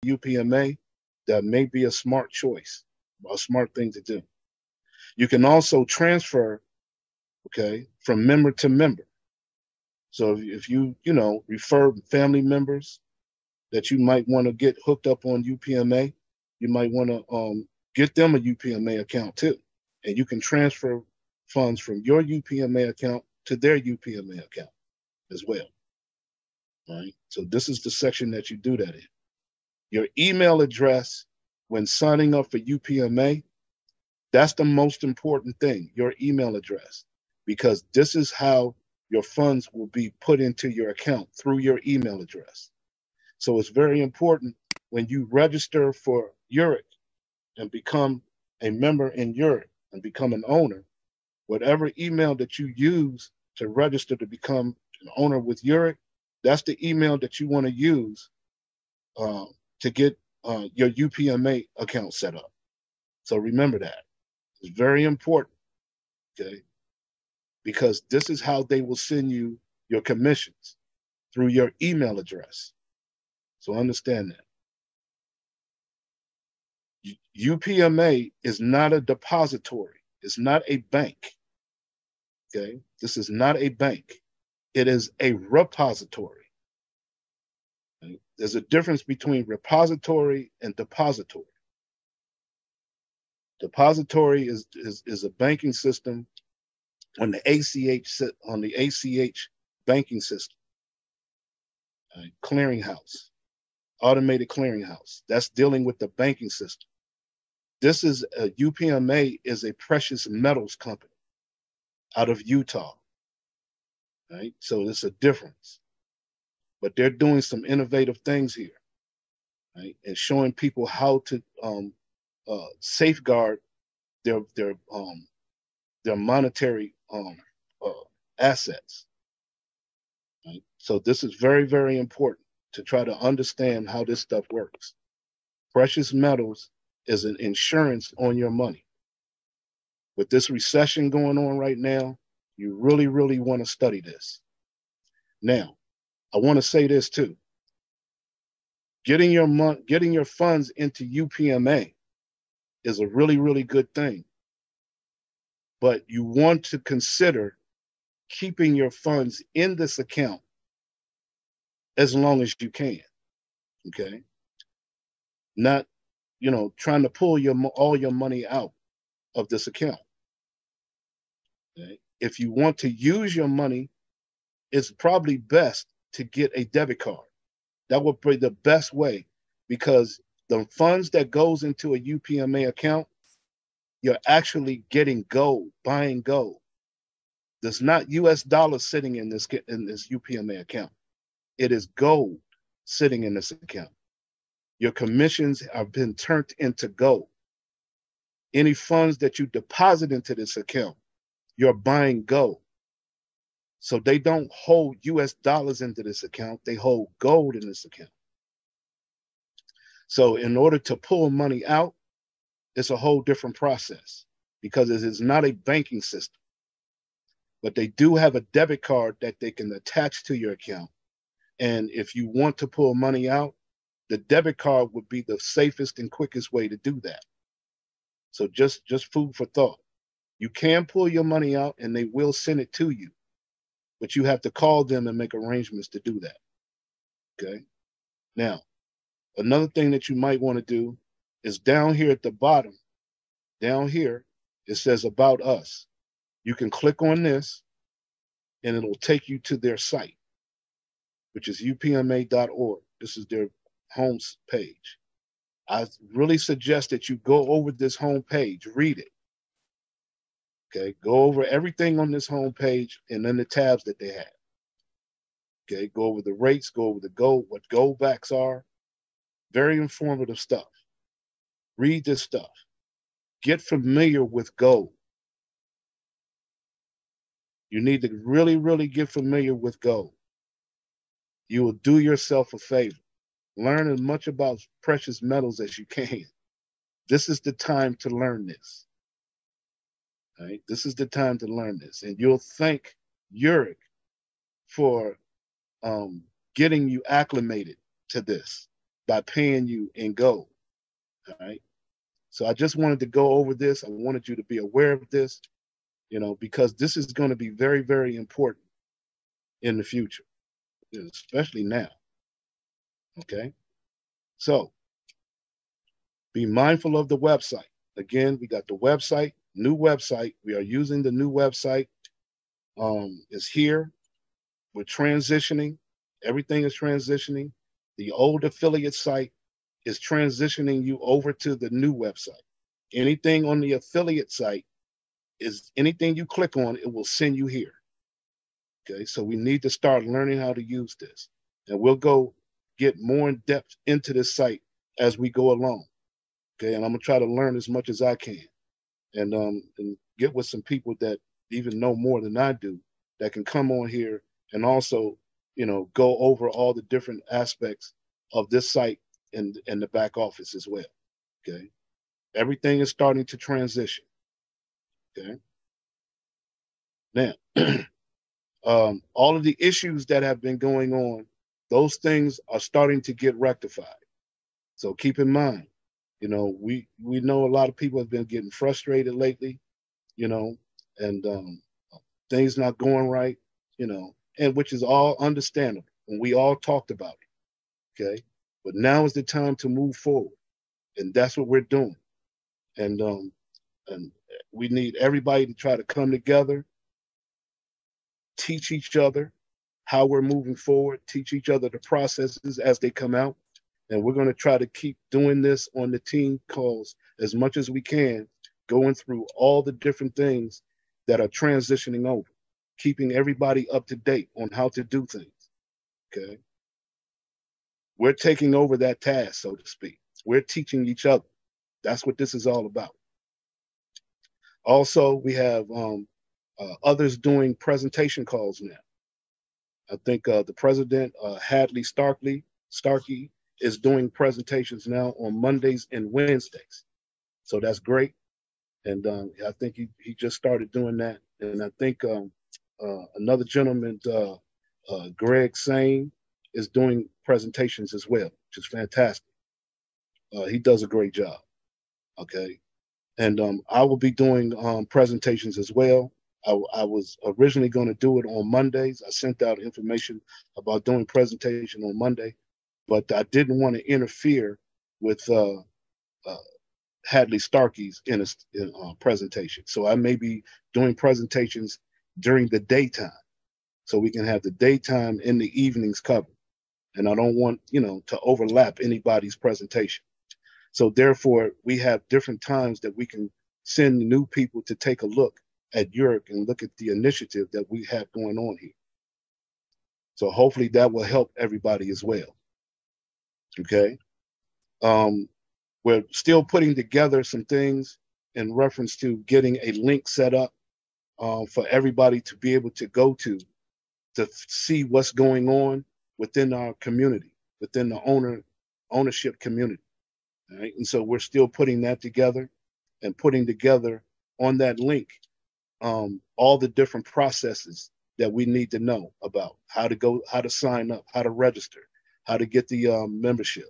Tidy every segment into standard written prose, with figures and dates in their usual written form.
UPMA, that may be a smart choice, a smart thing to do. You can also transfer, okay, from member to member. So if you refer family members that you might want to get hooked up on UPMA, you might want to get them a UPMA account too. And you can transfer funds from your UPMA account to their UPMA account as well. Right? So this is the section that you do that in. Your email address when signing up for UPMA, that's the most important thing, your email address, because this is how your funds will be put into your account through your email address. So it's very important when you register for Yereq and become a member in Yereq and become an owner, whatever email that you use to register to become an owner with Yereq, that's the email that you want to use to get your UPMA account set up. So remember that. It's very important, okay? Because this is how they will send you your commissions through your email address. So understand that. UPMA is not a depository. It's not a bank, okay? This is not a bank. It is a repository. Okay? There's a difference between repository and depository. Depository is a banking system on the ACH banking system, right? Clearinghouse, automated clearinghouse. That's dealing with the banking system. This is UPMA is a precious metals company out of Utah, right? So it's a difference, but they're doing some innovative things here, right? And showing people how to safeguard their monetary uh, assets. Right? So this is very, very important to try to understand how this stuff works. Precious metals is an insurance on your money. With this recession going on right now, you really, really want to study this. Now, I want to say this too. Getting your funds into UPMA is a really, really good thing. But you want to consider keeping your funds in this account as long as you can. Okay. Not, trying to pull all your money out of this account. Okay? If you want to use your money, it's probably best to get a debit card. That would be the best way, because the funds that goes into a UPMA account, you're actually getting gold, buying gold. There's not US dollars sitting in this UPMA account. It is gold sitting in this account. Your commissions have been turned into gold. Any funds that you deposit into this account, you're buying gold. So they don't hold US dollars into this account, they hold gold in this account. So in order to pull money out, it's a whole different process, because it is not a banking system. But they do have a debit card that they can attach to your account. And if you want to pull money out, the debit card would be the safest and quickest way to do that. So just food for thought. You can pull your money out and they will send it to you, but you have to call them and make arrangements to do that. Okay. Now, another thing that you might want to do is down here at the bottom, down here, it says about us. You can click on this and it'll take you to their site, which is upma.org. This is their home page. I really suggest that you go over this home page, read it. Okay, go over everything on this home page and then the tabs that they have. Okay, go over the rates, go over the gold, what gold backs are. Very informative stuff. Read this stuff. Get familiar with gold. You need to really, really get familiar with gold. You will do yourself a favor. Learn as much about precious metals as you can. This is the time to learn this. Right? This is the time to learn this. And you'll thank Yereq for getting you acclimated to this. by paying you in gold. All right. So I just wanted to go over this. I wanted you to be aware of this, because this is going to be very, very important in the future, especially now. Okay. So be mindful of the website. Again, we got the website, new website. We are using the new website. It's here. We're transitioning. Everything is transitioning. The old affiliate site is transitioning you over to the new website. Anything on the affiliate site is anything you click on, it will send you here. Okay, so we need to start learning how to use this. And we'll go get more in depth into this site as we go along. Okay, and I'm gonna try to learn as much as I can, and get with some people that even know more than I do that can come on here and also, go over all the different aspects of this site and the back office as well. Okay, everything is starting to transition. Okay, now all of the issues that have been going on, those things are starting to get rectified. So keep in mind, we know a lot of people have been getting frustrated lately, and things not going right, and which is all understandable. And we all talked about it. Okay. But now is the time to move forward. And that's what we're doing. And we need everybody to try to come together, teach each other how we're moving forward, teach each other the processes as they come out. And we're going to try to keep doing this on the team calls as much as we can, going through all the different things that are transitioning over, keeping everybody up to date on how to do things. Okay. We're taking over that task, so to speak. We're teaching each other. That's what this is all about. Also, we have others doing presentation calls now. I think the president, Hadley Starkey, is doing presentations now on Mondays and Wednesdays. So that's great. And I think he just started doing that. And I think another gentleman, Greg Sane, is doing presentations as well, which is fantastic. He does a great job. Okay. And I will be doing presentations as well. I was originally going to do it on Mondays. I sent out information about doing presentation on Monday, but I didn't want to interfere with Hadley Starkey's in a presentation. So I may be doing presentations during the daytime, so we can have the daytime and the evenings covered. And I don't want, to overlap anybody's presentation. So therefore, we have different times that we can send new people to take a look at Yereq and look at the initiative that we have going on here. So hopefully that will help everybody as well. Okay. We're still putting together some things in reference to getting a link set up for everybody to be able to go to see what's going on within our community, within the ownership community. All right. And so we're still putting that together and putting together on that link all the different processes that we need to know about, how to sign up, how to register, how to get the membership,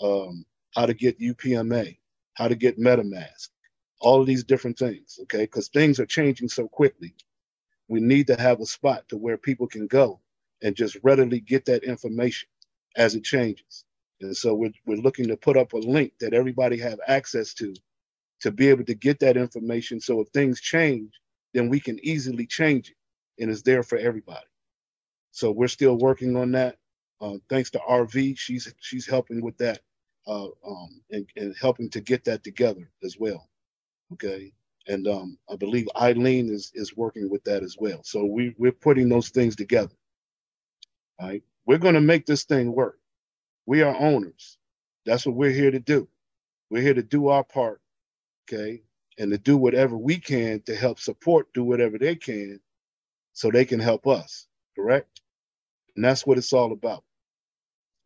how to get UPMA, how to get MetaMask, all of these different things, okay? Because things are changing so quickly. We need to have a spot to where people can go and just readily get that information as it changes. And so we're looking to put up a link that everybody have access to be able to get that information. So if things change, then we can easily change it, and it's there for everybody. So we're still working on that. Thanks to RV, she's helping with that and helping to get that together as well. Okay, and I believe Eileen is working with that as well. So we're putting those things together. All right, we're going to make this thing work. We are owners. That's what we're here to do. We're here to do our part. Okay, and to do whatever we can to help support, do whatever they can so they can help us, correct? And that's what it's all about.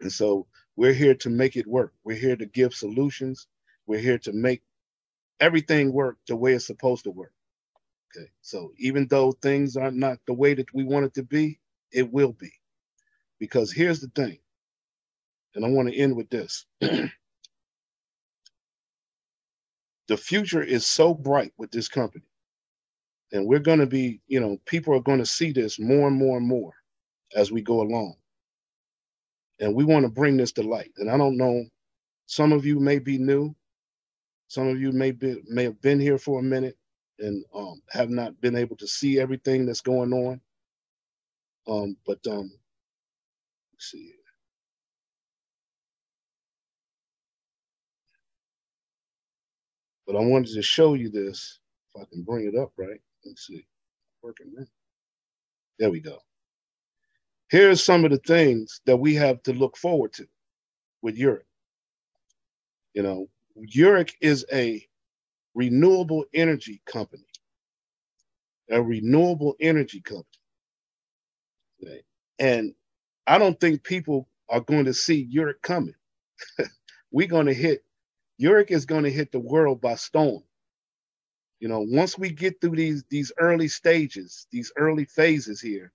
And so we're here to make it work. We're here to give solutions. We're here to make everything work the way it's supposed to work. Okay, so even though things are not the way that we want it to be, it will be. Because here's the thing, and I want to end with this. The future is so bright with this company. And we're going to be, people are going to see this more and more and more as we go along. And we want to bring this to light. And I don't know, some of you may be new. Some of you may have been here for a minute and have not been able to see everything that's going on. But let's see here. But I wanted to show you this, if I can bring it up right. Let's see. Working there. There we go. Here's some of the things that we have to look forward to with Yereq. Yereq is a renewable energy company. A renewable energy company. Okay. And I don't think people are going to see Yereq coming. Yereq is going to hit the world by storm. Once we get through these early stages, these early phases here,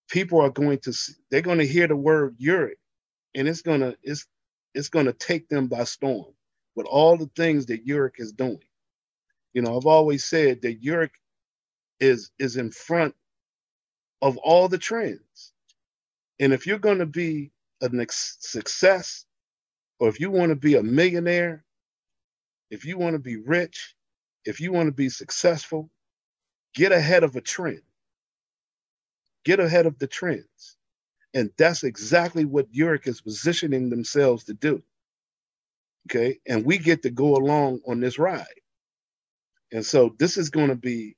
people are they're going to hear the word Yereq, and it's going to take them by storm with all the things that Yereq is doing. I've always said that Yereq is in front of all the trends. And if you're going to be a success, or if you want to be a millionaire, if you want to be rich, if you want to be successful, get ahead of a trend. Get ahead of the trends. And that's exactly what Yereq is positioning themselves to do. Okay. And we get to go along on this ride. And so this is going to be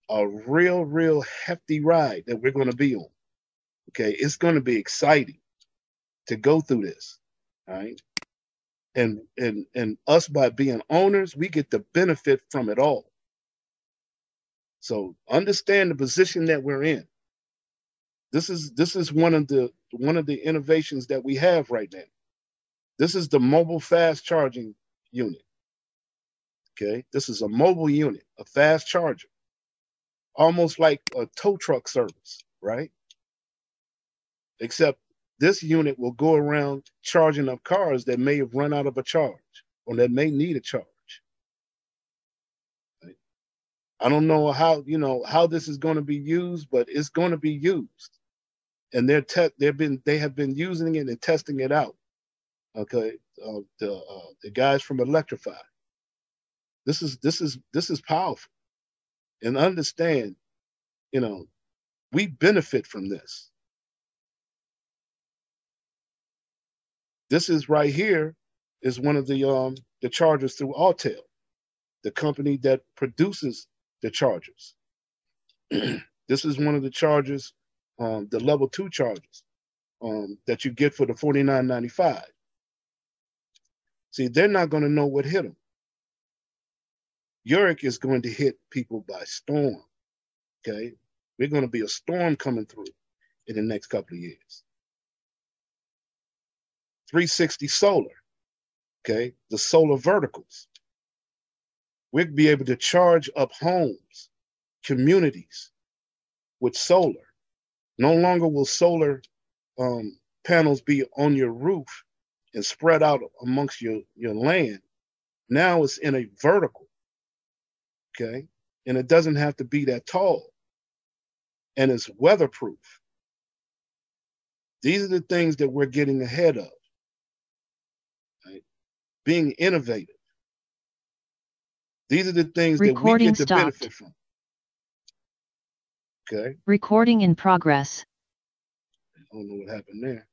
a real hefty ride that we're going to be on. Okay. It's going to be exciting to go through this. All right. And us, by being owners, we get the benefit from it all. So understand the position that we're in. This is one of the innovations that we have right now. This is the mobile fast charging unit. Okay, this is a mobile unit, a fast charger, almost like a tow truck service, right? Except this unit will go around charging up cars that may have run out of a charge or that may need a charge. Right? I don't know how this is going to be used, but it's going to be used, and they have been using it and testing it out. Okay, the guys from Electrify. This is powerful, and understand, we benefit from this. This is right here is one of the chargers through Autel, the company that produces the chargers. This is one of the chargers, the level 2 chargers that you get for the $49.95. See, they're not going to know what hit them. Yereq is going to hit people by storm. Okay, we're going to be a storm coming through in the next couple of years. 360 solar, okay, the solar verticals. We'll be able to charge up homes, communities with solar. No longer will solar panels be on your roof and spread out amongst your land. Now it's in a vertical, okay, and it doesn't have to be that tall, and it's weatherproof. These are the things that we're getting ahead of. Being innovative. These are the things that we get to benefit from. Okay. Recording in progress. I don't know what happened there.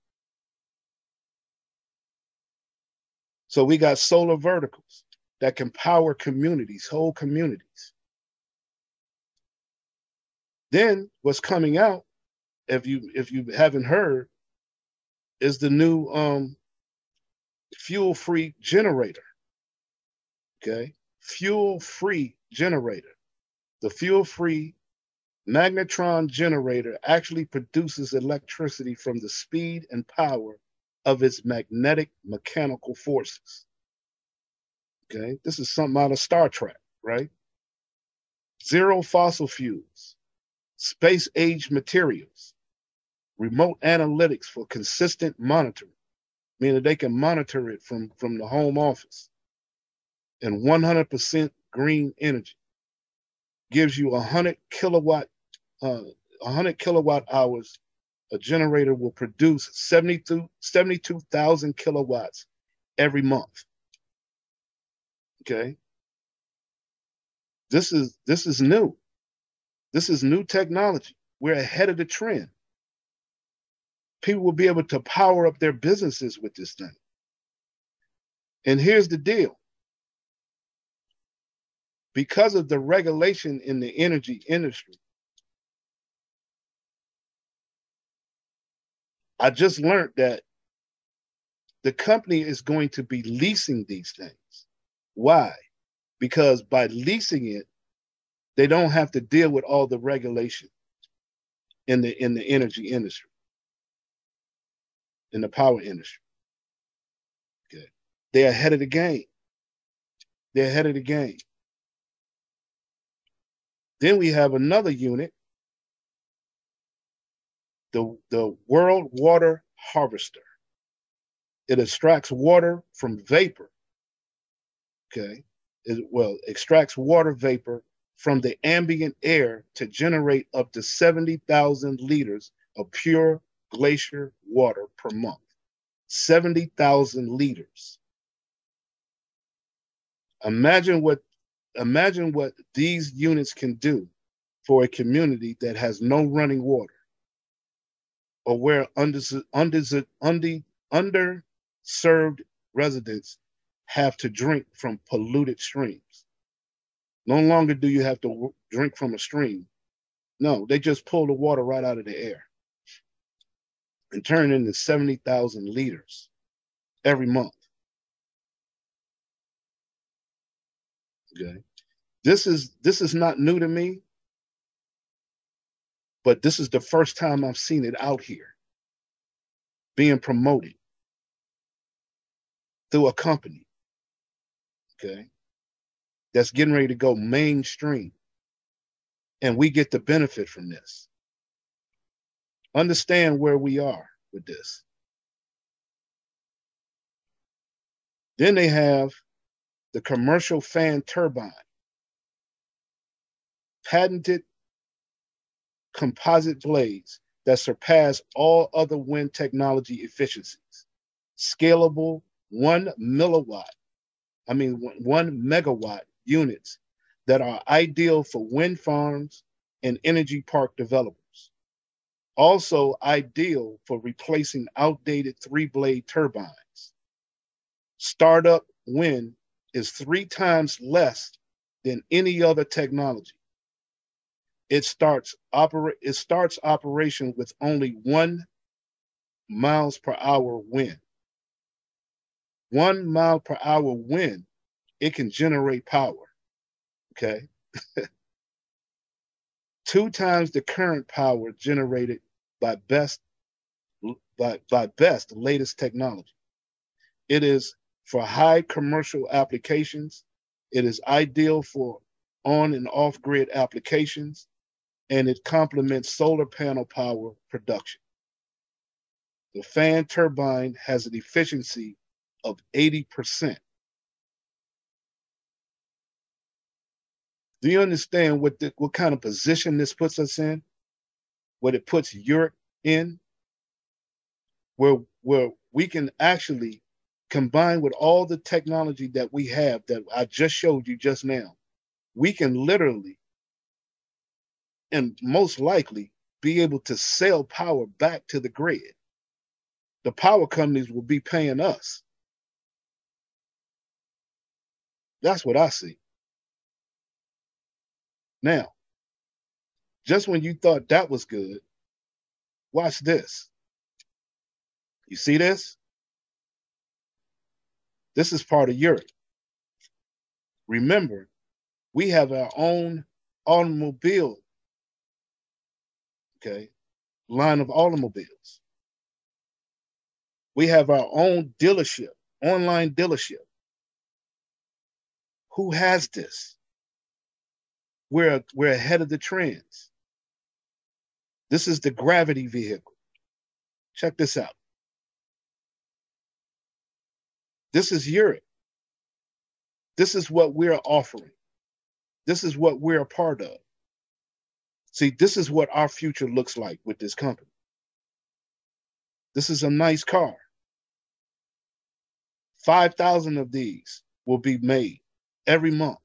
So we got solar verticals that can power communities, whole communities. Then what's coming out, if you haven't heard, is the new fuel-free generator. Okay, fuel-free generator. The fuel-free magnetron generator actually produces electricity from the speed and power of its magnetic mechanical forces. Okay, this is something out of Star Trek, right? Zero fossil fuels, space-age materials, remote analytics for consistent monitoring. meaning they can monitor it from the home office. And 100% green energy gives you 100 kilowatt, 100 kilowatt hours. A generator will produce 72,000 kilowatts every month. Okay, this is new. This is new technology. We're ahead of the trend. People will be able to power up their businesses with this thing. And here's the deal. Because of the regulation in the energy industry, I just learned that the company is going to be leasing these things. Why? Because by leasing it, they don't have to deal with all the regulation in the energy industry, in the power industry. Okay. They're ahead of the game. They're ahead of the game. Then we have another unit, the World Water Harvester. It extracts water from vapor. Okay. Extracts water vapor from the ambient air to generate up to 70,000 liters of pure glacier water per month. 70,000 liters. Imagine what these units can do for a community that has no running water, or where underserved residents have to drink from polluted streams. No longer do you have to drink from a stream. No, they just pull the water right out of the air and turn it into 70,000 liters every month. Okay. This is not new to me, but this is the first time I've seen it out here being promoted through a company, okay, that's getting ready to go mainstream, and we get the benefit from this. Understand where we are with this. Then they have the commercial fan turbine, patented composite blades that surpass all other wind technology efficiencies. Scalable 1 megawatt units that are ideal for wind farms and energy park developers. Also ideal for replacing outdated 3-blade turbines. Startup wind is 3 times less than any other technology. It starts operation with only 1 miles per hour wind. 1 mile per hour wind, it can generate power. Okay. 2 times the current power generated by best latest technology. It is for high commercial applications. It is ideal for on and off grid applications, and it complements solar panel power production. The fan turbine has an efficiency of 80%. Do you understand what kind of position this puts us in? What it puts Yereq in? Where we can actually combine with all the technology that we have that I just showed you just now. We can literally and most likely be able to sell power back to the grid. The power companies will be paying us. That's what I see. Now, just when you thought that was good, watch this. You see this? This is part of Yereq. Remember, we have our own automobile, okay, line of automobiles. We have our own dealership, online dealership. Who has this? We're ahead of the trends. This is the gravity vehicle. Check this out. This is Yereq. This is what we're offering. This is what we're a part of. See, this is what our future looks like with this company. This is a nice car. 5,000 of these will be made every month.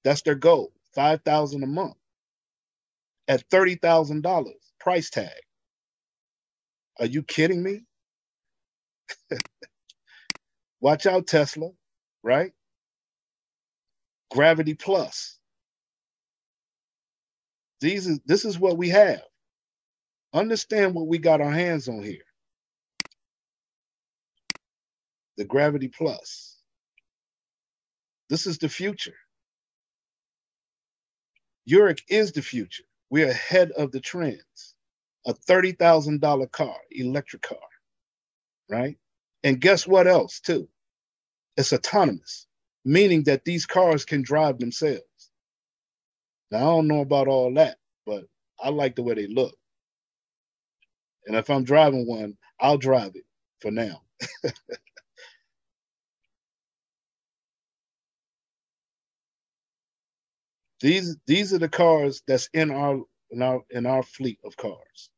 That's their goal, 5,000 a month at $30,000 price tag. Are you kidding me? Watch out, Tesla, right? Gravity Plus. This is what we have. Understand what we got our hands on here. The Gravity Plus. This is the future. Yereq is the future. We're ahead of the trends. A $30,000 car, electric car, right? And guess what else, too? It's autonomous, meaning that these cars can drive themselves. Now, I don't know about all that, but I like the way they look. And if I'm driving one, I'll drive it for now. These are the cars that's in our fleet of cars.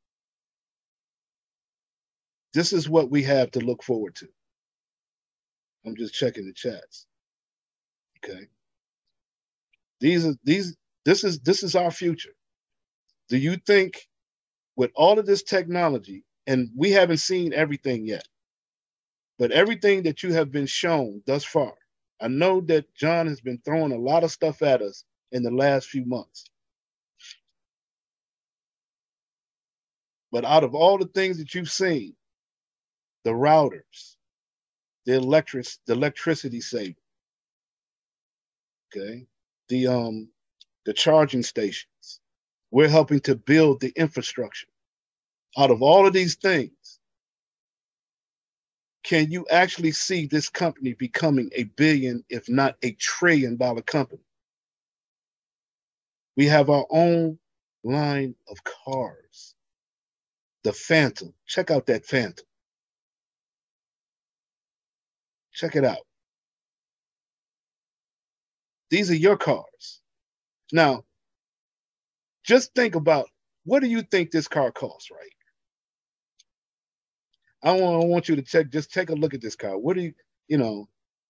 This is what we have to look forward to. I'm just checking the chats. Okay. This is our future. Do you think with all of this technology, and we haven't seen everything yet, but everything that you have been shown thus far, I know that John has been throwing a lot of stuff at us in the last few months. But out of all the things that you've seen, the routers, the electricity saving, okay, the charging stations, we're helping to build the infrastructure. Out of all of these things, can you actually see this company becoming a billion, if not a $1 trillion company? We have our own line of cars. The Phantom. Check out that Phantom. Check it out. These are your cars. Now, just think about, what do you think this car costs, right? I want you to just take a look at this car. What do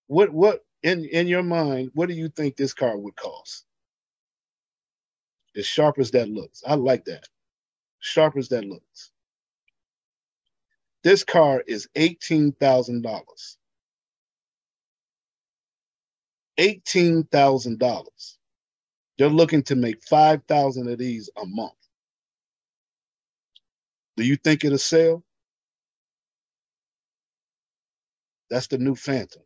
what in your mind, what do you think this car would cost? As sharp as that looks. I like that. Sharp as that looks. This car is $18,000. $18,000. They're looking to make 5,000 of these a month. Do you think it'll sell? That's the new Phantom.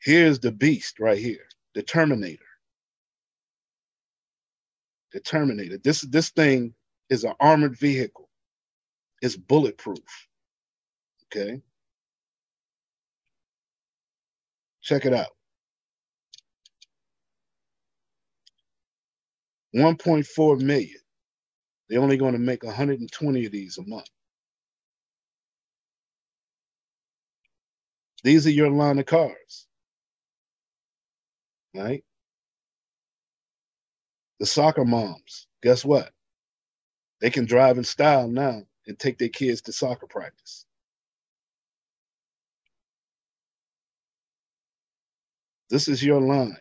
Here's the beast right here, the Terminator. The Terminator. This thing is an armored vehicle. It's bulletproof. Okay. Check it out. 1.4 million. They're only going to make 120 of these a month. These are your line of cars, right? The soccer moms, guess what? They can drive in style now and take their kids to soccer practice. This is your line.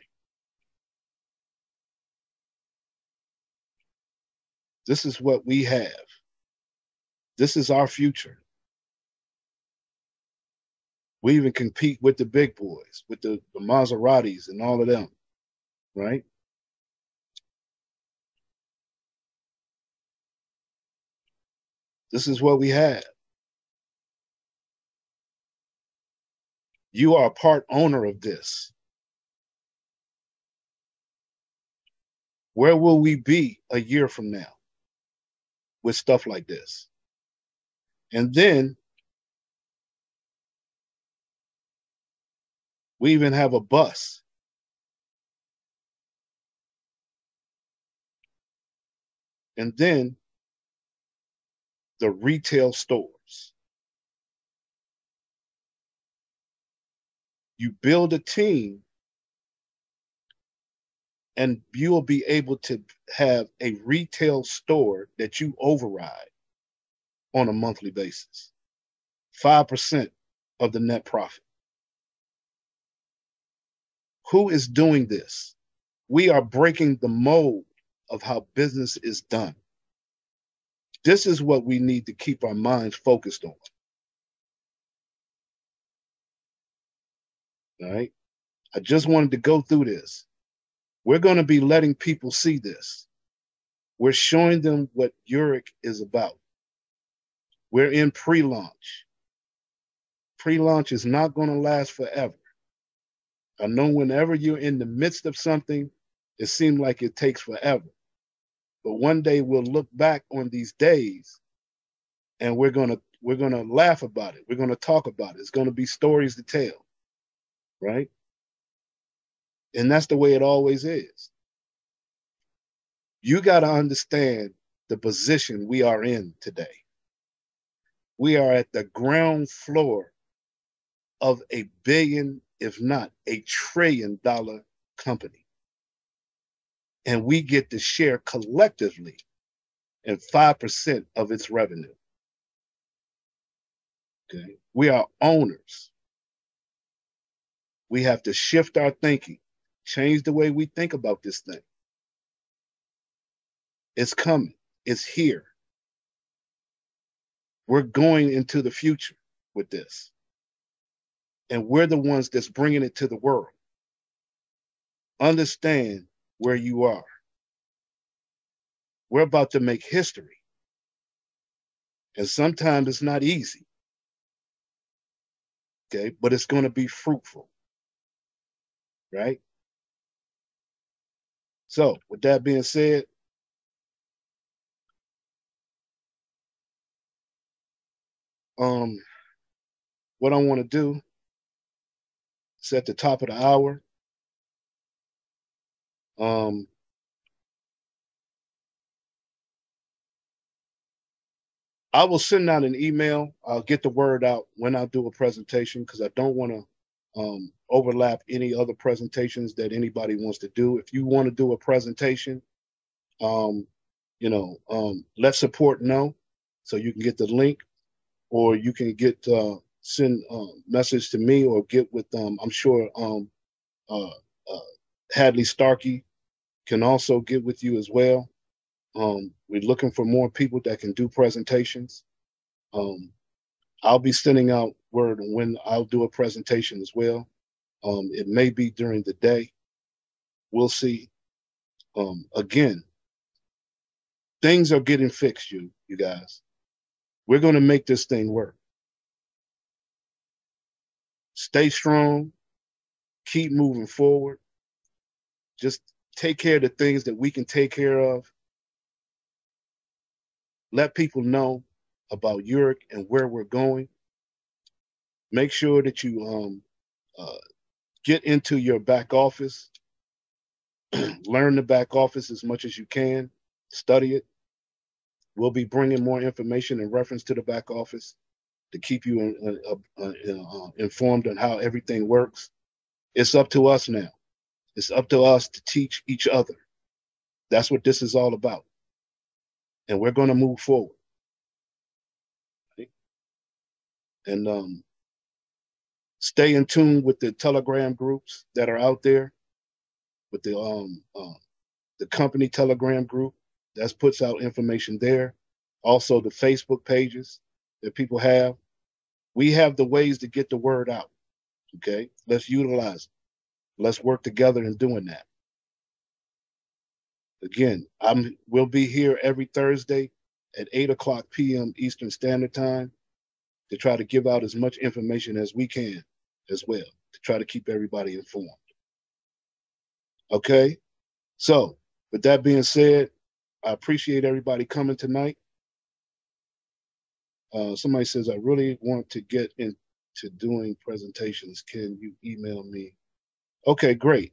This is what we have. This is our future. We even compete with the big boys, with the Maseratis and all of them, right? This is what we have. You are a part owner of this. Where will we be a year from now with stuff like this? And then we even have a bus. And then the retail stores. You build a team, and you'll be able to have a retail store that you override on a monthly basis. 5% of the net profit. Who is doing this? We are breaking the mold of how business is done. This is what we need to keep our minds focused on. All right. I just wanted to go through this. We're going to be letting people see this. We're showing them what Yereq is about. We're in pre-launch. Pre-launch is not going to last forever. I know whenever you're in the midst of something, it seems like it takes forever. But one day we'll look back on these days and we're gonna laugh about it. We're gonna talk about it. It's gonna be stories to tell, right? And that's the way it always is. You got to understand the position we are in today. We are at the ground floor of a billion, if not a $1 trillion company. And we get to share collectively in 5% of its revenue. Okay. We are owners. We have to shift our thinking, change the way we think about this thing. It's coming. It's here. We're going into the future with this. And we're the ones that's bringing it to the world. Understand where you are. We're about to make history. And sometimes it's not easy. Okay, but it's going to be fruitful. Right? So, with that being said, what I want to do is at the top of the hour, I will send out an email. I'll get the word out when I do a presentation because I don't want to overlap any other presentations that anybody wants to do. If you want to do a presentation, let support know so you can get the link, or you can get send message to me or get with I'm sure Hadley Starkey can also get with you as well. We're looking for more people that can do presentations. I'll be sending out word when I'll do a presentation as well. It may be during the day. We'll see. Again, things are getting fixed, you guys. We're going to make this thing work. Stay strong. Keep moving forward. Just take care of the things that we can take care of. Let people know about Yereq and where we're going. Make sure that you get into your back office. Learn the back office as much as you can. Study it. We'll be bringing more information in reference to the back office to keep you informed on how everything works. It's up to us now. It's up to us to teach each other. That's what this is all about. And we're going to move forward. And stay in tune with the Telegram groups that are out there, with the company Telegram group that puts out information there. Also the Facebook pages that people have. We have the ways to get the word out. Okay, let's utilize it. Let's work together in doing that. Again, we'll be here every Thursday at 8:00 p.m. Eastern Standard Time to try to give out as much information as we can as well, to try to keep everybody informed. Okay, so with that being said, I appreciate everybody coming tonight. Somebody says, I really want to get into doing presentations. Can you email me? Okay, great.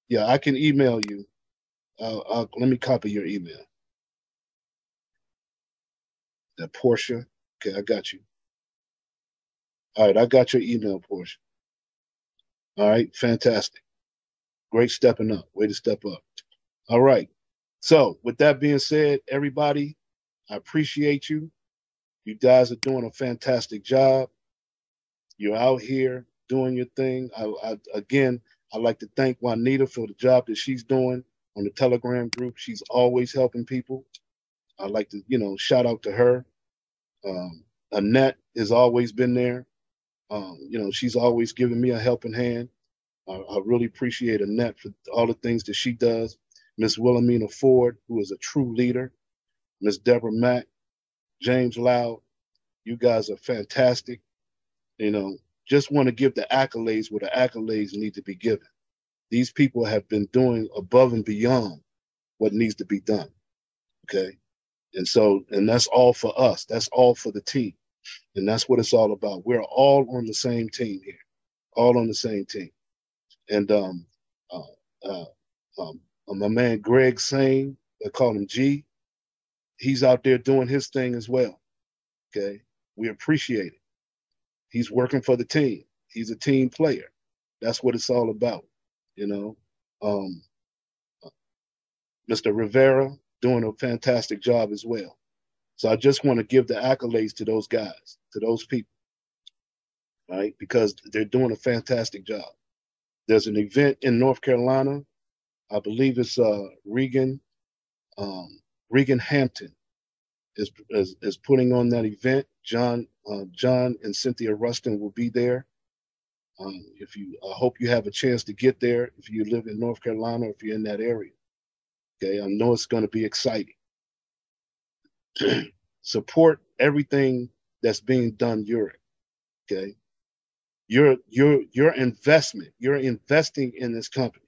Yeah, I can email you. Let me copy your email. That Portia. Okay, I got you. All right, I got your email portion. All right, fantastic. Great stepping up. Way to step up. All right. So, with that being said, everybody, I appreciate you. You guys are doing a fantastic job. You're out here doing your thing. Again, I'd like to thank Juanita for the job that she's doing on the Telegram group. She's always helping people. I'd like to, shout out to her. Annette has always been there. She's always given me a helping hand. I really appreciate Annette for all the things that she does. Miss Wilhelmina Ford, who is a true leader. Miss Deborah Mack, James Loud, you guys are fantastic. Just want to give the accolades where the accolades need to be given. These people have been doing above and beyond what needs to be done. Okay. And that's all for us. That's all for the team. And that's what it's all about. We're all on the same team here, all on the same team. And uh, uh, my man Greg Sane, they call him G, he's out there doing his thing as well. Okay. We appreciate it. He's working for the team. He's a team player. That's what it's all about. You know, um, Mr. Rivera doing a fantastic job as well. So I just want to give the accolades to those guys, to those people, right? Because they're doing a fantastic job. There's an event in North Carolina. I believe it's Regan Hampton is putting on that event. John and Cynthia Rustin will be there. I hope you have a chance to get there if you live in North Carolina, if you're in that area. Okay, I know it's going to be exciting. Support everything that's being done, Yereq. Okay, your investment. You're investing in this company.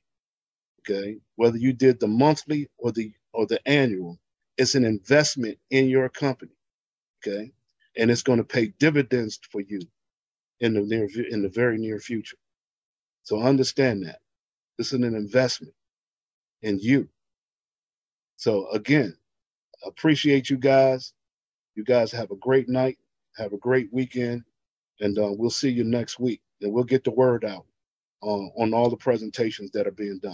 Okay, whether you did the monthly or the annual, it's an investment in your company. Okay, and it's going to pay dividends for you in the very near future. So understand that this is an investment in you. So again, appreciate you guys. You guys have a great night. Have a great weekend, and we'll see you next week. And we'll get the word out on all the presentations that are being done.